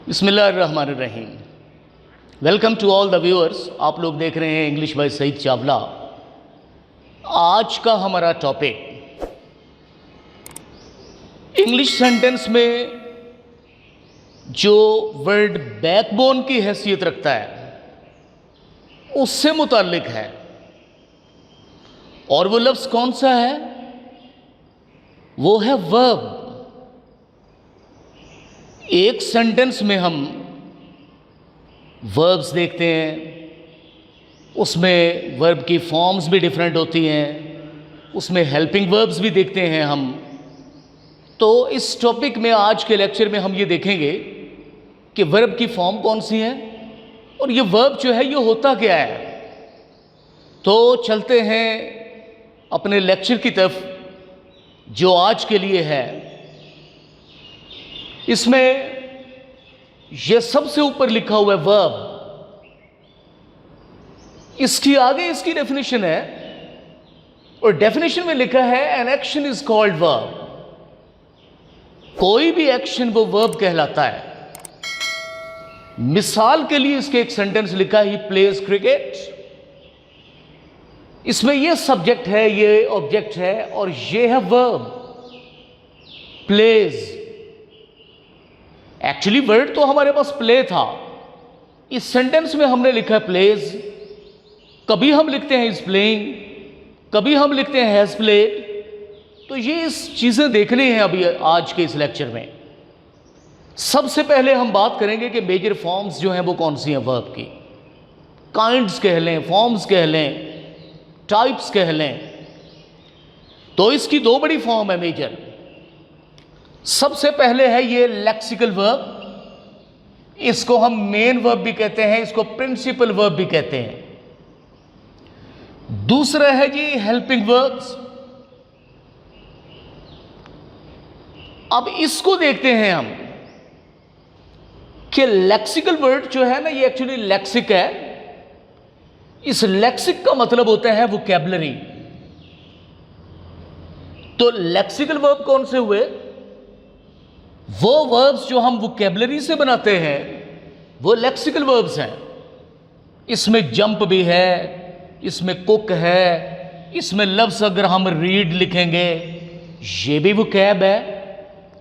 बिस्मिल्लाहिर्रहमानिर्रहीम। Welcome to all the viewers. आप लोग देख रहे हैं इंग्लिश बाय सईद चावला। आज का हमारा टॉपिक इंग्लिश सेंटेंस में जो वर्ड बैकबोन की हैसियत रखता है उससे मुताल्लिक है। और वो लफ्ज़ कौन सा है? वो है वर्ब। एक सेंटेंस में हम वर्ब्स देखते हैं, उसमें वर्ब की फॉर्म्स भी डिफरेंट होती हैं, उसमें हेल्पिंग वर्ब्स भी देखते हैं हम। तो इस टॉपिक में आज के लेक्चर में हम ये देखेंगे कि वर्ब की फॉर्म कौन सी है और ये वर्ब जो है ये होता क्या है। तो चलते हैं अपने लेक्चर की तरफ जो आज के लिए है। इसमें यह सबसे ऊपर लिखा हुआ है वर्ब, इसकी आगे इसकी डेफिनेशन है और डेफिनेशन में लिखा है an action is called verb. कोई भी एक्शन वो वर्ब कहलाता है। मिसाल के लिए इसके एक सेंटेंस लिखा ही प्लेज क्रिकेट। इसमें यह सब्जेक्ट है, ये ऑब्जेक्ट है और ये है वर्ब प्लेज। एक्चुअली वर्ड तो हमारे पास प्ले था, इस सेंटेंस में हमने लिखा है प्लेज। कभी हम लिखते हैं इज प्लेइंग, कभी हम लिखते हैं हैज प्लेड। तो ये इस चीजें देखनी है अभी आज के इस लेक्चर में। सबसे पहले हम बात करेंगे कि मेजर फॉर्म्स जो हैं वो कौन सी हैं वर्ब की। काइंड्स कह लें, फॉर्म्स कह लें, टाइप्स कह लें। तो इसकी दो बड़ी फॉर्म है मेजर। सबसे पहले है ये लेक्सिकल वर्ब, इसको हम मेन वर्ब भी कहते हैं, इसको प्रिंसिपल वर्ब भी कहते हैं। दूसरा है जी हेल्पिंग वर्ब्स। अब इसको देखते हैं हम कि लेक्सिकल वर्ड जो है ना ये एक्चुअली लेक्सिक है। इस लेक्सिक का मतलब होता है वोकैबुलरी। तो लेक्सिकल वर्ब कौन से हुए? वो वर्ब्स जो हम वोकैबुलरी से बनाते हैं वो लेक्सिकल वर्ब्स हैं। इसमें जंप भी है, इसमें कुक है, इसमें लफ्ज़ अगर हम रीड लिखेंगे ये भी वोकैब है,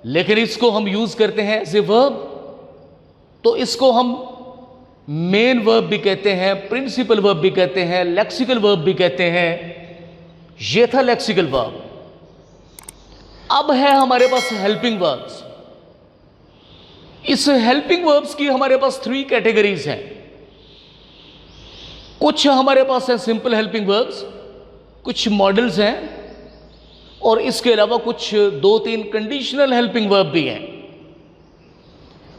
लेकिन इसको हम यूज करते हैं एज ए वर्ब। तो इसको हम मेन वर्ब भी कहते हैं, प्रिंसिपल वर्ब भी कहते हैं, लेक्सिकल वर्ब भी कहते हैं। ये था लेक्सिकल वर्ब। अब है हमारे पास हेल्पिंग वर्ब्स। इस हेल्पिंग वर्ब्स की हमारे पास 3 कैटेगरीज हैं। कुछ हमारे पास है सिंपल हेल्पिंग वर्ब्स, कुछ मॉडल्स हैं और इसके अलावा कुछ 2-3 कंडीशनल हेल्पिंग वर्ब भी हैं।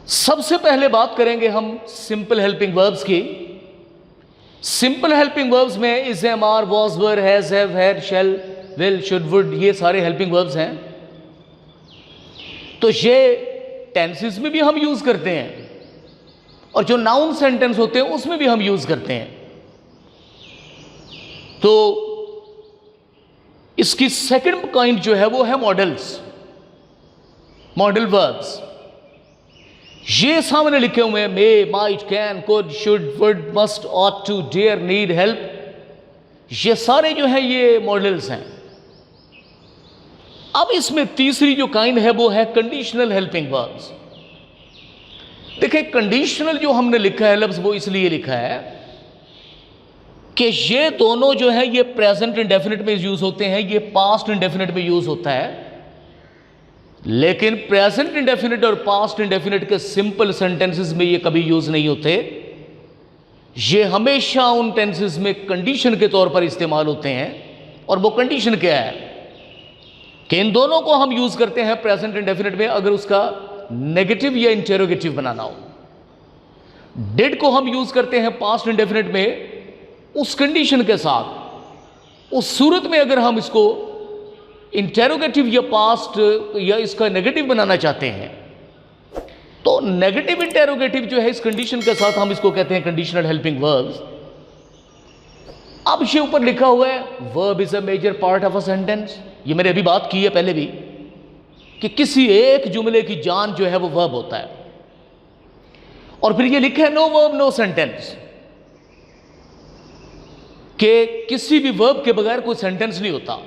सबसे पहले बात करेंगे हम सिंपल हेल्पिंग वर्ब्स की। सिंपल हेल्पिंग वर्ब्स में is, am, are, was, were, has, have, had, shall, will, should, would, ये सारे हेल्पिंग वर्ब्स हैं। तो ये टेंसेस में भी हम यूज करते हैं और जो नाउन सेंटेंस होते हैं उसमें भी हम यूज करते हैं। तो इसकी सेकंड काइंड जो है वो है मॉडल्स, मॉडल वर्ब्स। ये सामने लिखे हुए हैं may, might, can, could, should, would, must, ought to, dare, need, help. ये सारे जो है ये मॉडल्स हैं। अब इसमें तीसरी जो काइंड है वो है कंडीशनल हेल्पिंग वर्ब्स। देखिए कंडीशनल जो हमने लिखा है लफ्ज़ वो इसलिए लिखा है कि ये दोनों जो है ये प्रेजेंट इंडेफिनिट में यूज होते हैं, ये पास्ट इंडेफिनिट में यूज होता है। लेकिन प्रेजेंट इंडेफिनिट और पास्ट इंडेफिनिट के सिंपल सेंटेंसेस में ये कभी यूज नहीं होते। ये हमेशा उन टेंसेस में कंडीशन के तौर पर इस्तेमाल होते हैं। और वो कंडीशन क्या है कि इन दोनों को हम यूज करते हैं प्रेजेंट इंडेफिनिट में अगर उसका नेगेटिव या इंटेरोगेटिव बनाना हो। डिड को हम यूज करते हैं पास्ट इंडेफिनिट में उस कंडीशन के साथ। उस सूरत में अगर हम इसको इंटेरोगेटिव या पास्ट या इसका नेगेटिव बनाना चाहते हैं तो नेगेटिव इंटेरोगेटिव जो है इस कंडीशन के साथ हम इसको कहते हैं कंडीशनल हेल्पिंग वर्ब्स। अब ये ऊपर लिखा हुआ है verb is a major part of a sentence. ये मैंने अभी बात की है पहले भी। कि किसी एक जुमले की जान जो है वो वर्ब होता है। और फिर ये लिखा है नो वर्ब नो सेंटेंस, कि किसी भी वर्ब के बगैर कोई सेंटेंस नहीं होता।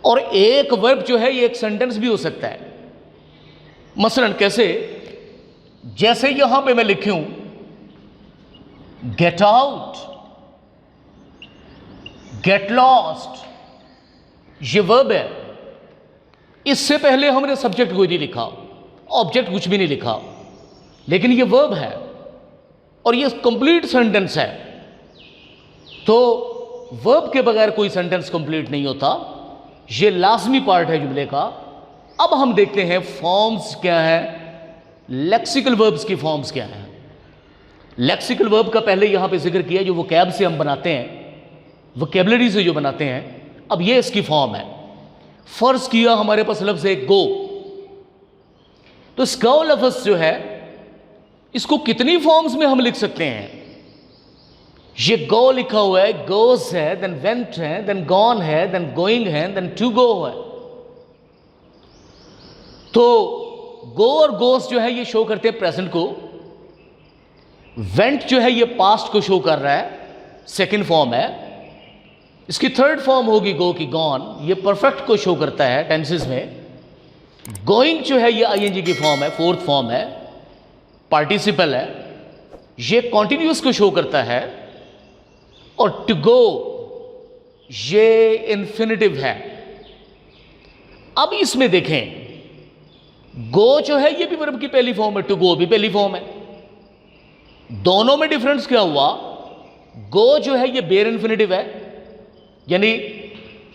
और एक वर्ब जो है ये एक सेंटेंस भी हो सकता है। मसलन कैसे, जैसे यहां पे मैं लिखूं गेट आउट, गेट लॉस्ट, ये वर्ब है। इससे पहले हमने सब्जेक्ट कोई नहीं लिखा, ऑब्जेक्ट कुछ भी नहीं लिखा, लेकिन ये वर्ब है और ये कंप्लीट सेंटेंस है। तो वर्ब के बगैर कोई सेंटेंस कंप्लीट नहीं होता, ये लाजमी पार्ट है जुमले का। अब हम देखते हैं फॉर्म्स क्या है, लेक्सिकल वर्ब्स की फॉर्म्स क्या है। लेक्सिकल वर्ब का पहले यहां पे जिक्र किया, जो वोकैब से हम बनाते हैं, वोकैबुलरी से जो बनाते हैं। अब ये इसकी फॉर्म है। फर्ज किया हमारे पास लफ्ज़ है गो, तो इस गो लफ्ज़ जो है इसको कितनी फॉर्म्स में हम लिख सकते हैं। ये गो लिखा हुआ है, गोस है, देन वेंट है, देन गॉन है, देन गोइंग है, देन टू गो है। तो गो और गोस जो है ये शो करते हैं प्रेजेंट को, वेंट जो है ये पास्ट को शो कर रहा है, सेकंड फॉर्म है। इसकी थर्ड फॉर्म होगी गो की गॉन, ये परफेक्ट को शो करता है टेंसेस में। गोइंग जो है ये आईएनजी की फॉर्म है, फोर्थ फॉर्म है, पार्टिसिपल है, ये कॉन्टिन्यूस को शो करता है। और टू गो ये इन्फिनिटिव है। अब इसमें देखें, गो जो है ये भी वर्ब की पहली फॉर्म है, टू गो भी पहली फॉर्म है। दोनों में डिफरेंस क्या हुआ, गो जो है ये बेयर इन्फिनिटिव है, यानी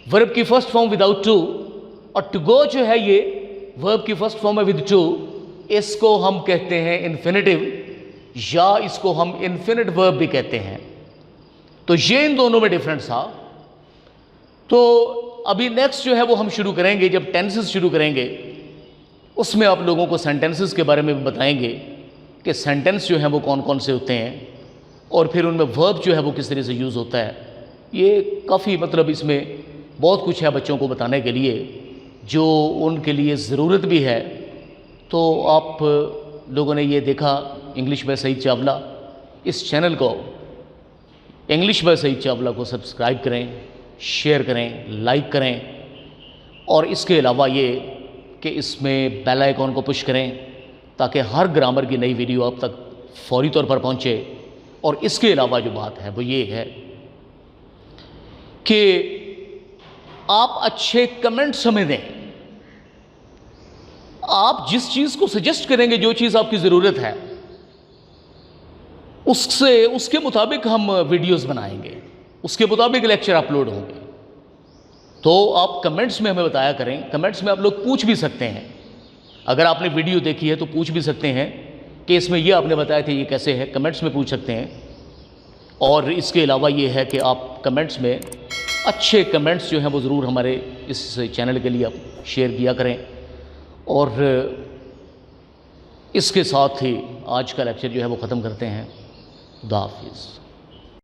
वर्ब की फर्स्ट फॉर्म विदाउट टू, और टू गो जो है ये वर्ब की फर्स्ट फॉर्म है विद टू। इसको हम कहते हैं इन्फिनिटिव, या इसको हम इन्फिनिट वर्ब भी कहते हैं। तो ये इन दोनों में डिफरेंस था। तो अभी नेक्स्ट जो है वो हम शुरू करेंगे, जब टेंसेस शुरू करेंगे उसमें आप लोगों को सेंटेंसेस के बारे में भी बताएंगे कि सेंटेंस जो है वो कौन कौन से होते हैं, और फिर उनमें वर्ब जो है वो किस तरह से यूज़ होता है। ये काफ़ी मतलब इसमें बहुत कुछ है बच्चों को बताने के लिए, जो उनके लिए ज़रूरत भी है। तो आप लोगों ने ये देखा इंग्लिश बाय सईद चावला, इस चैनल को इंग्लिश बाय सईद चावला को सब्सक्राइब करें, शेयर करें, लाइक करें, और इसके अलावा ये कि इसमें बेल आइकॉन को पुश करें ताकि हर ग्रामर की नई वीडियो आप तक फौरी तौर पर पहुंचे। और इसके अलावा जो बात है वो ये है कि आप अच्छे कमेंट्स हमें दें। आप जिस चीज़ को सजेस्ट करेंगे, जो चीज़ आपकी ज़रूरत है, उसके मुताबिक हम वीडियोस बनाएंगे, उसके मुताबिक लेक्चर अपलोड होंगे। तो आप कमेंट्स में हमें बताया करें। कमेंट्स में आप लोग पूछ भी सकते हैं, अगर आपने वीडियो देखी है तो पूछ भी सकते हैं कि इसमें ये आपने बताया था ये कैसे है, कमेंट्स में पूछ सकते हैं। और इसके अलावा ये है कि आप कमेंट्स में अच्छे कमेंट्स जो हैं वो ज़रूर हमारे इस चैनल के लिए आप शेयर किया करें। और इसके साथ ही आज का लेक्चर जो है वो ख़त्म करते हैं। खुदा हाफिज़।